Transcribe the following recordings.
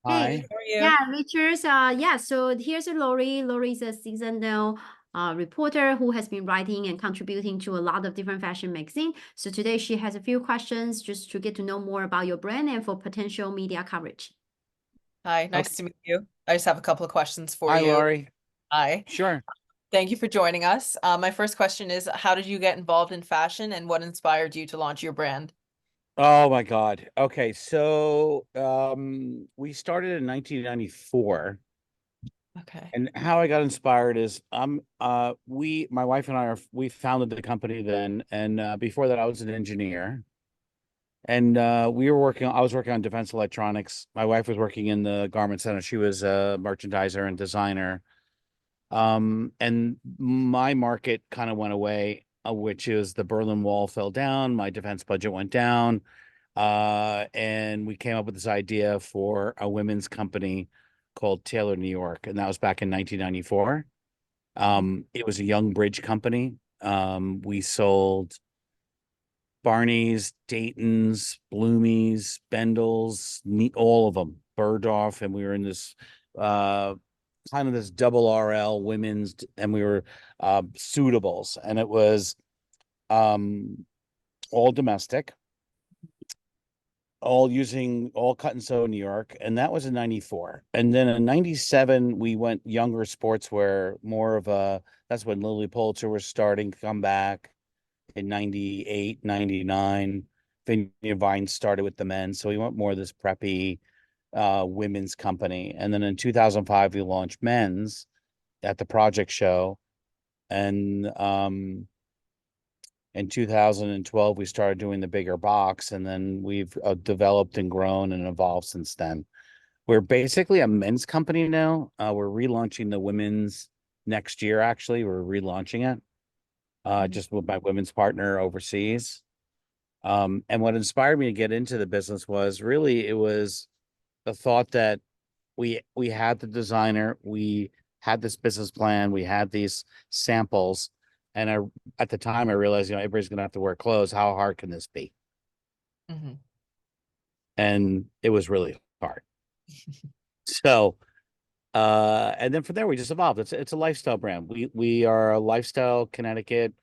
Hey, Hi. How are you? yeah, Richards. Yeah, so here's a Laurie. Laurie is a seasoned reporter who has been writing and contributing to a lot of different fashion magazine. So today she has a few questions just to get to know more about your brand and for potential media coverage. Hi, Okay. nice to meet you. I just have a couple of questions for Hi, you. Laurie. Hi. Sure. Thank you for joining us. My first question is, how did you get involved in fashion and what inspired you to launch your brand? Oh my God. Okay, so we started in 1994, Okay. and how I got inspired is my wife and we founded the company then, and before that I was an engineer, and I was working on defense electronics. My wife was working in the garment center. She was a merchandiser and designer. And my market kind of went away, which is the Berlin Wall fell down, my defense budget went down, and we came up with this idea for a women's company called Tailor New York, and that was back in 1994. It was a young bridge company. We sold Barney's, Dayton's, Bloomies, Bendel's, all of them, Bergdorf, and we were in this uh kind of this double RL women's, and we were suitables, and it was um all domestic, all cut and sew in New York, and that was in 94. And then in 97 we went younger sportswear, more of a that's when Lily Pulitzer was starting to come back in 98, 99. Vineyard Vines started with the men, so we went more of this preppy women's company. And then in 2005 we launched men's at the Project Show, and in 2012 we started doing the bigger box, and then we've developed and grown and evolved since then. We're basically a men's company now. We're relaunching the women's next year. Actually, we're relaunching it Mhm. just with my women's partner overseas. And what inspired me to get into the business was really, it was the thought that we had the designer, we had this business plan, we had these samples, and at the time I realized, everybody's gonna have to wear clothes. How hard can this be? Mhm. And it was really hard. So and then from there we just evolved. It's a lifestyle brand. We are a lifestyle Connecticut,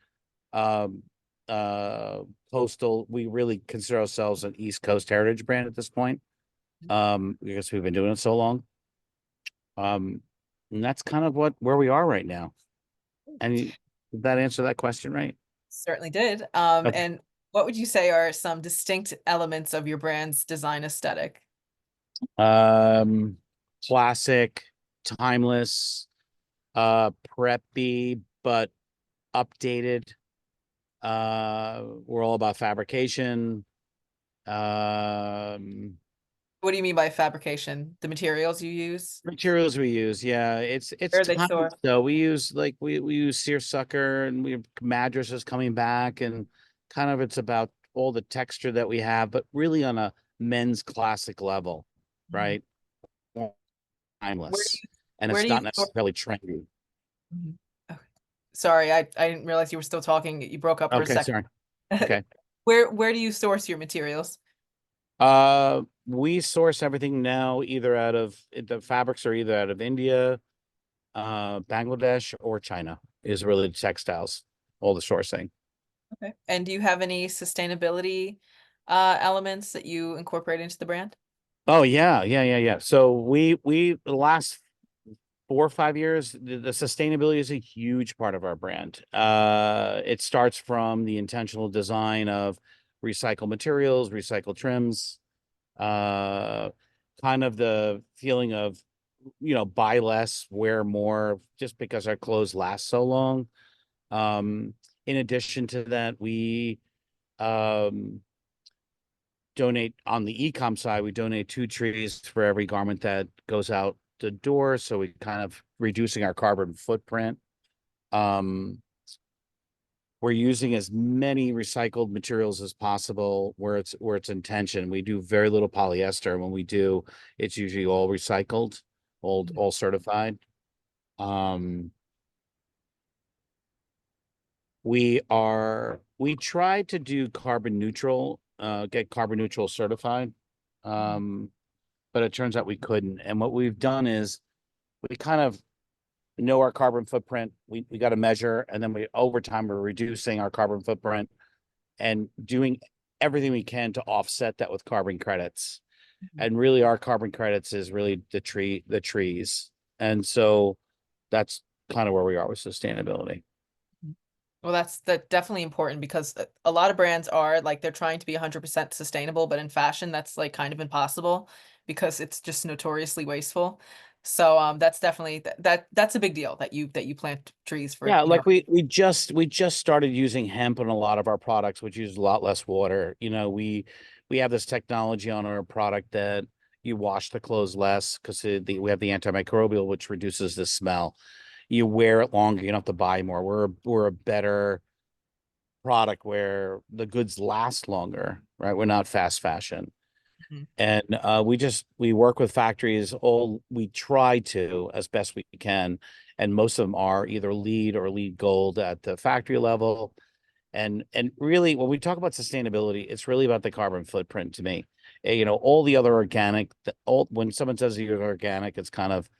um uh coastal. We really consider ourselves an East Coast heritage brand at this point. Because we've been doing it so long. Um, and that's kind of where we are right now. And did that answer that question right? Certainly did. Okay. And what would you say are some distinct elements of your brand's design aesthetic? Um, Classic, timeless, preppy, but updated. We're all about fabrication. Um, What do you mean by fabrication? The materials you use? Materials we use, yeah, it's Where are they time. sourced? So we use, like, we use seersucker, and we have mattresses coming back, and kind of it's about all the texture that we have, but really on a men's classic level, Mhm. right? More Where do timeless, you and where it's do you not source? necessarily trendy. Mhm. Okay. Sorry, I didn't realize you were still talking. You broke up for a Okay, second. sorry. Okay. Where do you source your materials? We source everything now either out of the fabrics are either out of India, Bangladesh, or China is really the textiles, all the sourcing. Okay. And do you have any sustainability elements that you incorporate into the brand? Oh yeah, yeah, yeah, yeah. So we the last 4 or 5 years, the sustainability is a huge part of our brand. It starts from the intentional design of recycled materials, recycled trims, uh, kind of the feeling of, buy less, wear more, just because our clothes last so long. In addition to that, we um donate on the e-com side. We donate 2 trees for every garment that goes out the door, so we kind of reducing our carbon footprint. um we're using as many recycled materials as possible where it's intention. We do very little polyester. When we do, it's usually all recycled, Mhm. all certified. um we tried to do carbon neutral, get carbon neutral certified. Mhm. um but it turns out we couldn't. And what we've done is we kind of know our carbon footprint. We got to measure, and then over time we're reducing our carbon footprint and doing everything we can to offset that with carbon credits. And really our carbon credits is really the trees. And so that's kind of where we are with sustainability. Well, that's definitely important because a lot of brands are like they're trying to be 100% sustainable, but in fashion that's like kind of impossible because it's just notoriously wasteful. So that's definitely that's a big deal that you plant trees for, Yeah, you know. like we just started using hemp in a lot of our products, which use a lot less water. You know, we have this technology on our product that you wash the clothes less because we have the antimicrobial, which reduces the smell. You wear it longer, you don't have to buy more. We're a better product where the goods last longer, right? We're not fast fashion. Mhm. And we work with factories. We try to as best we can, and most of them are either LEED or LEED Gold at the factory level. And really, when we talk about sustainability, it's really about the carbon footprint to me. You know, all the other organic, when someone says you're organic, it's kind of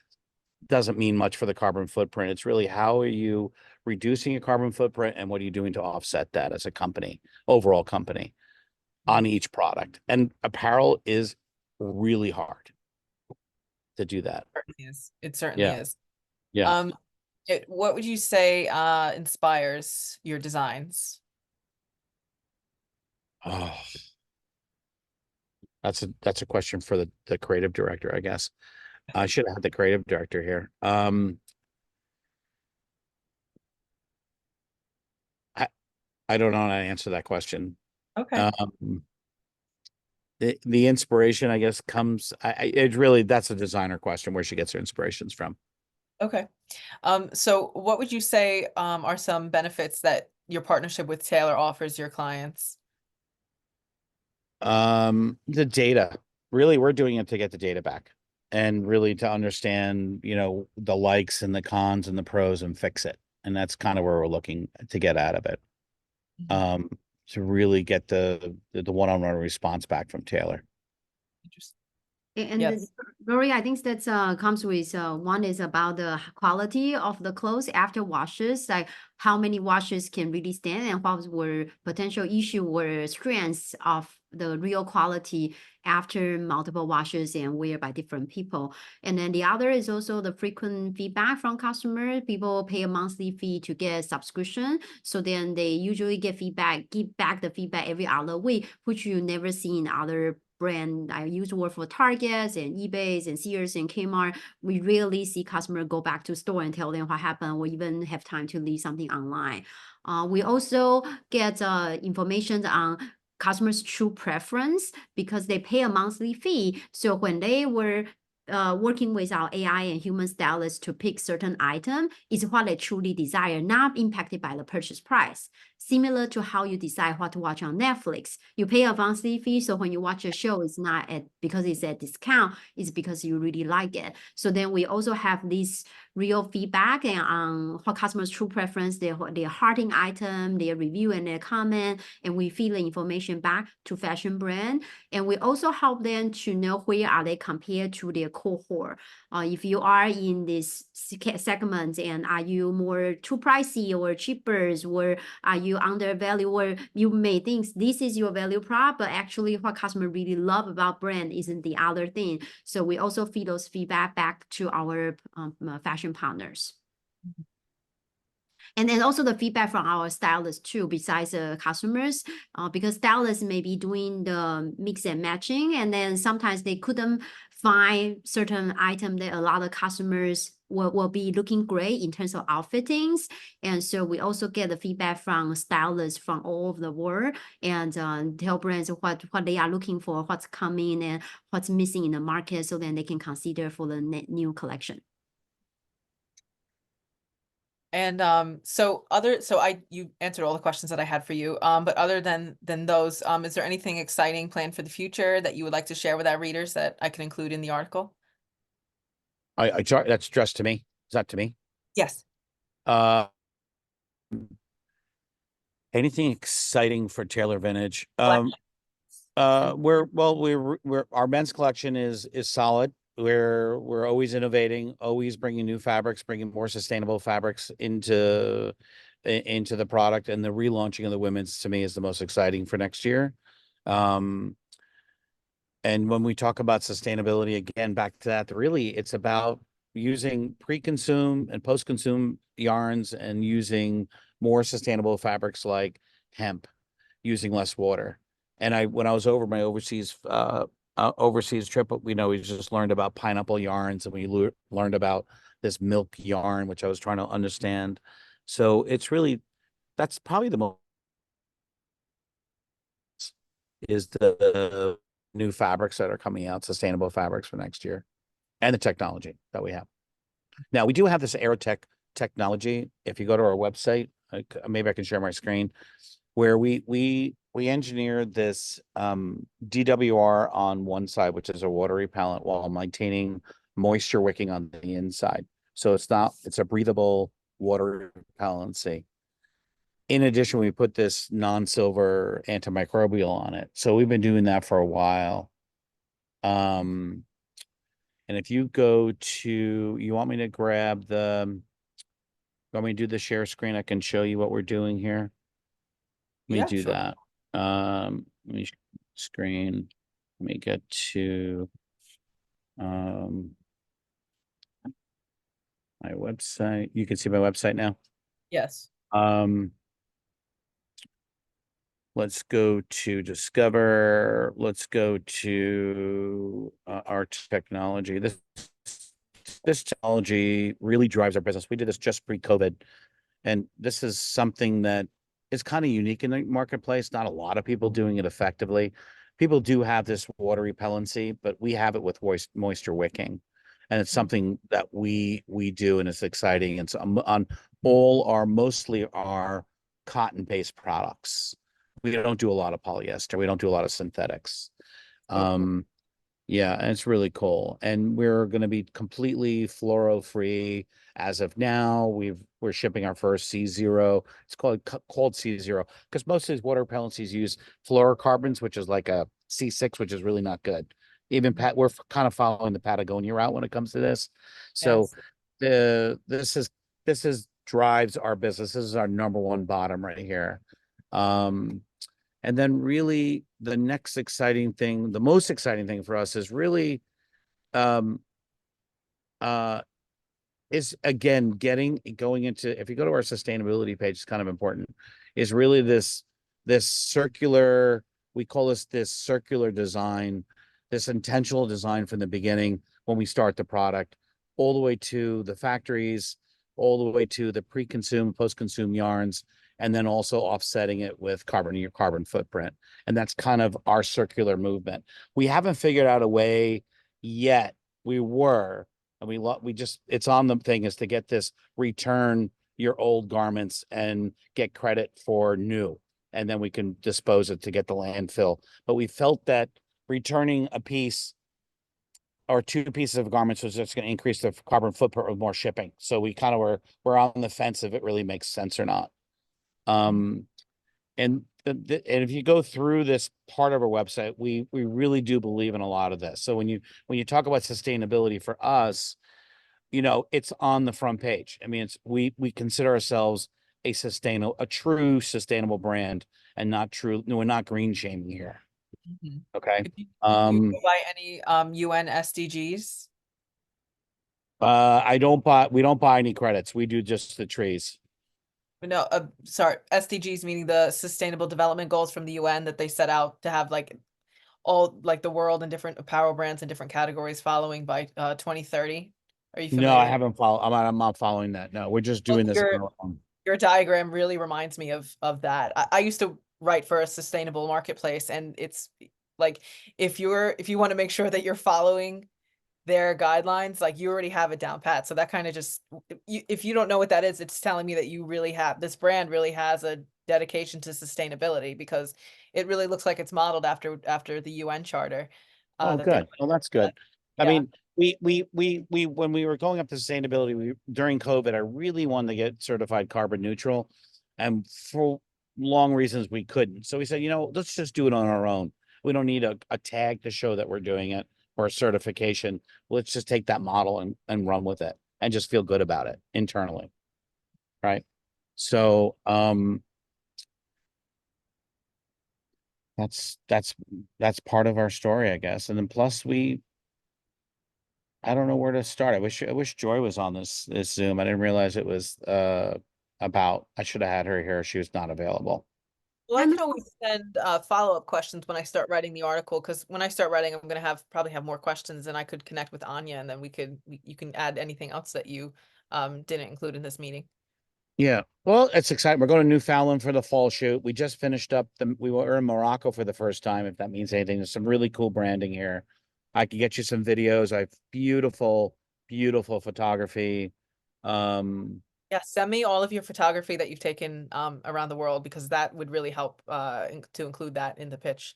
doesn't mean much for the carbon footprint. It's really how are you reducing your carbon footprint and what are you doing to offset that as a company, overall company, on each product. And apparel is really hard to do that. Certainly is. It certainly Yeah. is. Yeah. Um, what would you say inspires your designs? Oh, that's a question for the creative director, I guess. I should have had the creative director here. I I don't know how to answer that question. Okay. Um, the inspiration, I guess, comes. It really that's a designer question where she gets her inspirations from. Okay. So what would you say are some benefits that your partnership with Taylor offers your clients? The data. Really, we're doing it to get the data back and really to understand, you know, the likes and the cons and the pros and fix it. And that's kind of where we're looking to get out of it. Mhm. Um, to really get the one-on-one response back from Taylor. Interesting. And Yes. Laurie, I think that's comes with one is about the quality of the clothes after washes, like how many washes can really stand and what were potential issue or strengths of the real quality after multiple washes and wear by different people. And then the other is also the frequent feedback from customers. People pay a monthly fee to get subscription. So then they usually get feedback, give back the feedback every other week, which you never see in other brand. I use the word for Targets and eBay's and Sears and Kmart. We rarely see customer go back to store and tell them what happened or even have time to leave something online. We also get information on customers' true preference because they pay a monthly fee. So when they were working with our AI and human stylists to pick certain item is what they truly desire, not impacted by the purchase price. Similar to how you decide what to watch on Netflix. You pay a monthly fee, so when you watch a show, it's not because it's at discount, it's because you really like it. So then we also have this real feedback and on what customers' true preference, their hearting item, their review and their comment, and we feed the information back to fashion brand. And we also help them to know where are they compared to their cohort. If you are in this segment and are you more too pricey or cheaper, or are you undervalued, or you may think this is your value prop, but actually what customer really love about brand isn't the other thing. So we also feed those feedback back to our fashion partners. And then also the feedback from our stylists too, besides the customers, because stylists may be doing the mix and matching, and then sometimes they couldn't find certain item that a lot of customers will be looking great in terms of outfittings. And so we also get the feedback from stylists from all over the world and tell brands what they are looking for, what's coming and what's missing in the market, so then they can consider for the new collection. And you answered all the questions that I had for you. But other than those, is there anything exciting planned for the future that you would like to share with our readers that I can include in the article? That's addressed to me. Is that to me? Yes. Uh, anything exciting for Taylor Vintage? Collection. We're our men's collection is solid. We're always innovating, always bringing new fabrics, bringing more sustainable fabrics into the product, and the relaunching of the women's to me is the most exciting for next year. And when we talk about sustainability, again, back to that, really, it's about using pre-consume and post-consume yarns and using more sustainable fabrics like hemp, using less water. And when I was over my overseas trip, we just learned about pineapple yarns, and we learned about this milk yarn, which I was trying to understand. So it's really, that's probably the most is the new fabrics that are coming out, sustainable fabrics for next year, and the technology that we have. Now, we do have this Aerotech technology. If you go to our website, maybe I can share my screen, where we engineered this DWR on one side, which is a water repellent, while maintaining moisture wicking on the inside. So it's a breathable water repellency. In addition, we put this non-silver antimicrobial on it. So we've been doing that for a while. And if you go to, you want me to do the share screen? I can show you what we're doing here. Let me do sure. that. Let me screen. Let me get to my website. You can see my website now. Yes. Let's go to Discover. Let's go to our technology. This technology really drives our business. We did this just pre-COVID, and this is something that is kind of unique in the marketplace. Not a lot of people doing it effectively. People do have this water repellency, but we have it with moisture wicking, and it's something that we do, and it's exciting. And so on mostly our cotton-based products. We don't do a lot of polyester. We don't do a lot of synthetics. Cool. Yeah, and it's really cool. And we're going to be completely fluoro-free as of now. We're shipping our first C0. It's called C0 because most of these water repellencies use fluorocarbons, which is like a C6, which is really not good. Even we're kind of following the Patagonia route when it comes to this. So this drives our business. This is our number one bottom right here. And then really the most exciting thing for us is really, is again, going into, if you go to our sustainability page, it's kind of important, is really this circular, we call this circular design, this intentional design from the beginning when we start the product, all the way to the factories, all the way to the pre-consume, post-consume yarns, and then also offsetting it with your carbon footprint. And that's kind of our circular movement. We haven't figured out a way yet. It's on the thing is to get this return your old garments and get credit for new. And then we can dispose it to get the landfill. But we felt that returning a piece or two pieces of garments was just going to increase the carbon footprint with more shipping. So we kind of we're on the fence if it really makes sense or not. And if you go through this part of our website, we really do believe in a lot of this. So when you talk about sustainability for us, it's on the front page. I mean, we consider ourselves a true sustainable brand, and we're not green shaming here. Okay. Do you go by any UN SDGs? We don't buy any credits. We do just the trees. No, sorry, SDGs meaning the Sustainable Development Goals from the UN that they set out to have all the world and different apparel brands and different categories following by 2030. Are you familiar? No, I haven't followed. I'm not following that. No, we're just doing this on our own. Your diagram really reminds me of that. I used to write for a sustainable marketplace, and it's like if you want to make sure that you're following their guidelines, you already have it down pat. So that kind of just, if you don't know what that is, it's telling me that this brand really has a dedication to sustainability, because it really looks like it's modeled after the UN charter. Oh, good. Well, that's good. I Yeah. mean, we when we were going up to sustainability, during COVID, I really wanted to get certified carbon neutral, and for long reasons we couldn't. So we said, let's just do it on our own. We don't need a tag to show that we're doing it or a certification. Let's just take that model and run with it and just feel good about it internally. Right. So that's part of our story, I guess. And then plus I don't know where to start. I wish Joy was on this Zoom. I didn't realize it was about. I should have had her here. She was not available. Well, I And can always send follow-up questions when I start writing the article, because when I start writing, I'm gonna probably have more questions, and I could connect with Anya, and then you can add anything else that you didn't include in this meeting. Yeah. Well, it's exciting. We're going to Newfoundland for the fall shoot. We just finished up we were in Morocco for the first time, if that means anything. There's some really cool branding here. I can get you some videos. I have beautiful, beautiful photography. Yeah, send me all of your photography that you've taken around the world, because that would really help to include that in the pitch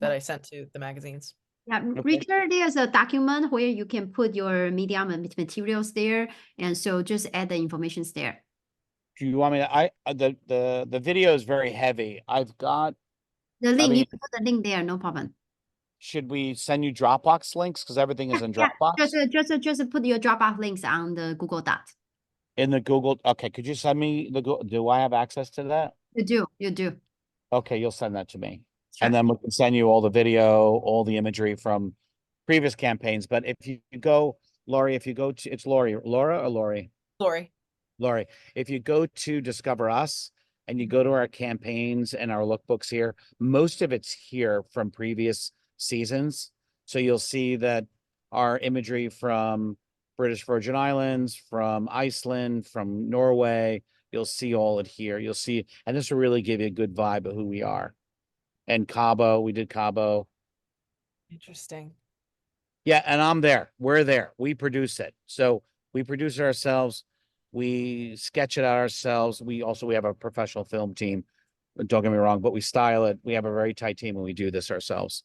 that I sent to the magazines. yeah, Okay. Richard, there's a document where you can put your medium and materials there, and so just add the informations there. Do you want me to, the video is very heavy. I've got, The link, mean- you can put the link there, no problem. should we send you Dropbox links? Because everything is in Yeah, Dropbox. just put your Dropbox links on the Google Doc. In the Google. Okay. Could you send me do I have access to that? You do. Okay. You'll send that to me. Sure. And then we can send you all the video, all the imagery from previous campaigns. But if you go, Laurie, if you go to, it's Laurie, Laura or Laurie? Laurie. Laurie, if you go to Discover Us and you go to our campaigns and our lookbooks here, most of it's here from previous seasons. So you'll see that our imagery from British Virgin Islands, from Iceland, from Norway, you'll see all it here. You'll see, and this will really give you a good vibe of who we are. And Cabo, we did Cabo. Interesting. Yeah, and I'm there. We're there. We produce it. So we produce it ourselves. We sketch it out ourselves. We have a professional film team. Don't get me wrong, but we style it. We have a very tight team and we do this ourselves.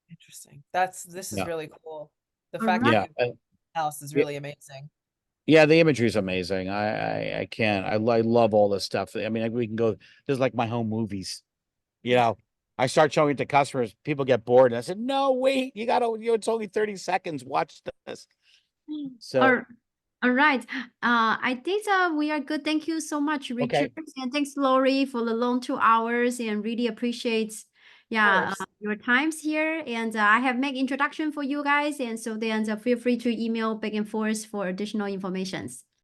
Interesting. This is Yeah. really cool. The All fact Yeah. that you house is really amazing. Yeah, the imagery is amazing. I can't. I love all this stuff. I mean, we can go. This is like my home movies. You know, I start showing it to customers. People get bored, and I said, "No, wait. You gotta. It's only 30 seconds. Watch this." So All right. I think we are good. Thank you so much, Richard. okay. And thanks, Laurie, for the long 2 hours, and really appreciate your times here. And I have made introduction for you guys. And so then feel free to email back and forth for additional informations.